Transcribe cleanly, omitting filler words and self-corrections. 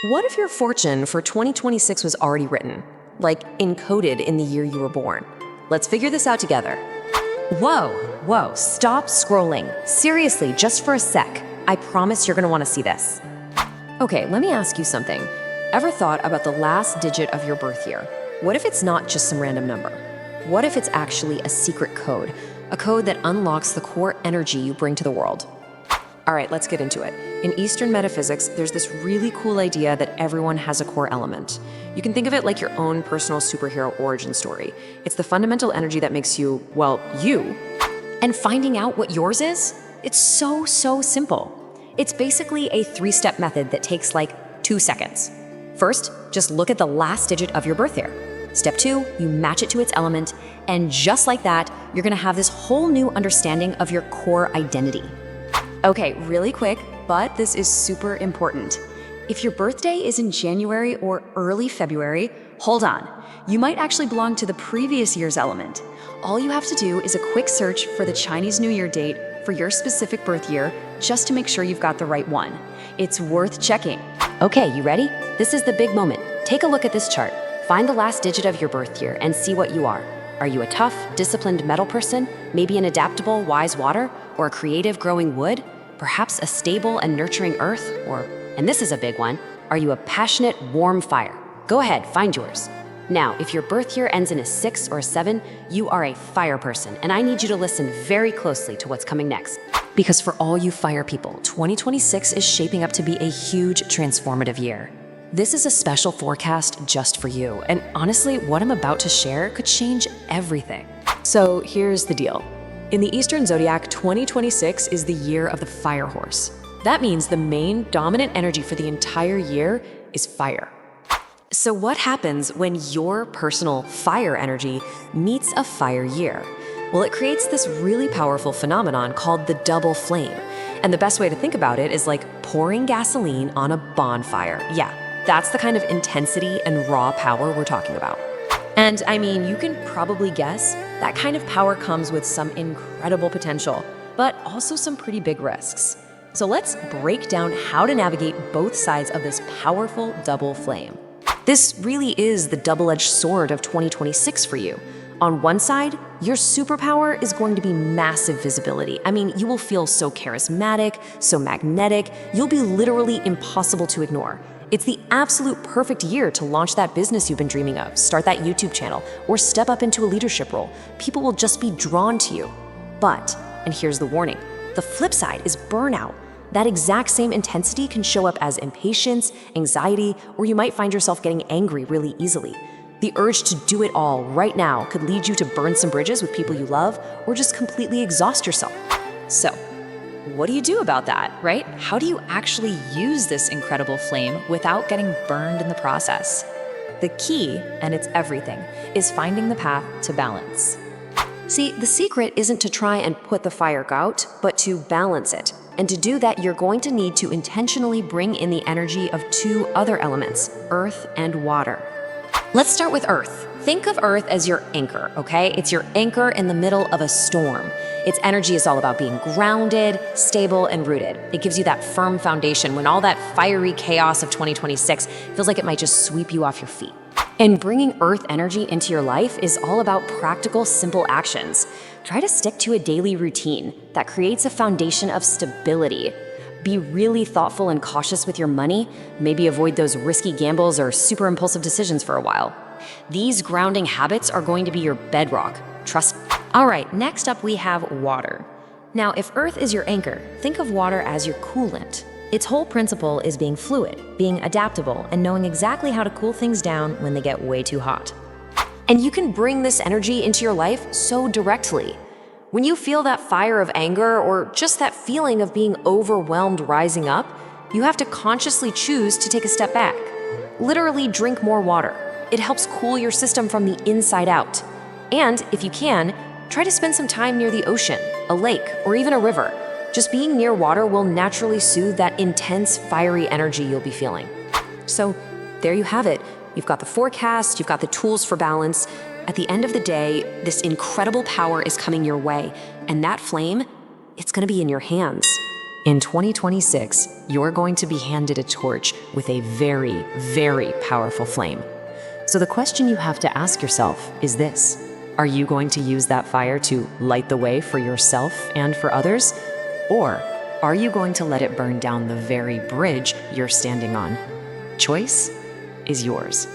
What if your fortune for 2026 was already written, like encoded in the year you were born? Let's figure this out together. Whoa, stop scrolling. Seriously, just for a sec. I promise you're gonna wanna see this. Okay, let me ask you something. Ever thought about the last digit of your birth year? What if it's not just some random number? What if it's actually a secret code? A code that unlocks the core energy you bring to the world. All right, let's get into it. In Eastern metaphysics, there's this really cool idea that everyone has a core element. You can think of it like your own personal superhero origin story. It's the fundamental energy that makes you, well, you. And finding out what yours is? It's so simple. It's basically a 3-step method that takes like 2 seconds. First, just look at the last digit of your birth year. Step 2, you match it to its element, and just like that, you're gonna have this whole new understanding of your core identity. Okay, really quick, but this is super important. If your birthday is in January or early February, hold on. You might actually belong to the previous year's element. All you have to do is a quick search for the Chinese New Year date for your specific birth year, just to make sure you've got the right one. It's worth checking. Okay, you ready? This is the big moment. Take a look at this chart. Find the last digit of your birth year and see what you are. Are you a tough, disciplined metal person? Maybe an adaptable, wise water? Or a creative, growing wood? Perhaps a stable and nurturing earth? Or, and this is a big one, are you a passionate, warm fire? Go ahead, find yours. Now, if your birth year ends in a 6 or a 7, you are a fire person, and I need you to listen very closely to what's coming next. Because for all you fire people, 2026 is shaping up to be a huge transformative year. This is a special forecast just for you, and honestly, what I'm about to share could change everything. So here's the deal. In the Eastern Zodiac, 2026 is the year of the fire horse. That means the main dominant energy for the entire year is fire. So what happens when your personal fire energy meets a fire year? Well, it creates this really powerful phenomenon called the double flame. And the best way to think about it is like pouring gasoline on a bonfire. Yeah, that's the kind of intensity and raw power we're talking about. And I mean, you can probably guess that kind of power comes with some incredible potential, but also some pretty big risks. So let's break down how to navigate both sides of this powerful double flame. This really is the double-edged sword of 2026 for you. On one side, your superpower is going to be massive visibility. I mean, you will feel so charismatic, so magnetic, you'll be literally impossible to ignore. It's the absolute perfect year to launch that business you've been dreaming of, start that YouTube channel, or step up into a leadership role. People will just be drawn to you. But, and here's the warning, the flip side is burnout. That exact same intensity can show up as impatience, anxiety, or you might find yourself getting angry really easily. The urge to do it all right now could lead you to burn some bridges with people you love, or just completely exhaust yourself. So, what do you do about that, right? How do you actually use this incredible flame without getting burned in the process? The key, and it's everything, is finding the path to balance. See, the secret isn't to try and put the fire out, but to balance it. And to do that, you're going to need to intentionally bring in the energy of 2 other elements, earth and water. Let's start with earth. Think of earth as your anchor, okay? It's your anchor in the middle of a storm. Its energy is all about being grounded, stable, and rooted. It gives you that firm foundation when all that fiery chaos of 2026 feels like it might just sweep you off your feet. And bringing earth energy into your life is all about practical, simple actions. Try to stick to a daily routine that creates a foundation of stability. Be really thoughtful and cautious with your money. Maybe avoid those risky gambles or super impulsive decisions for a while. These grounding habits are going to be your bedrock. Trust me. All right, next up we have water. Now, if earth is your anchor, think of water as your coolant. Its whole principle is being fluid, being adaptable, and knowing exactly how to cool things down when they get way too hot. And you can bring this energy into your life so directly. When you feel that fire of anger or just that feeling of being overwhelmed rising up, you have to consciously choose to take a step back. Literally drink more water. It helps cool your system from the inside out. And if you can, try to spend some time near the ocean, a lake, or even a river. Just being near water will naturally soothe that intense, fiery energy you'll be feeling. So there you have it. You've got the forecast, you've got the tools for balance. At the end of the day, this incredible power is coming your way, and that flame, it's gonna be in your hands. In 2026, you're going to be handed a torch with a very, very powerful flame. So the question you have to ask yourself is this: are you going to use that fire to light the way for yourself and for others? Or are you going to let it burn down the very bridge you're standing on? Choice is yours.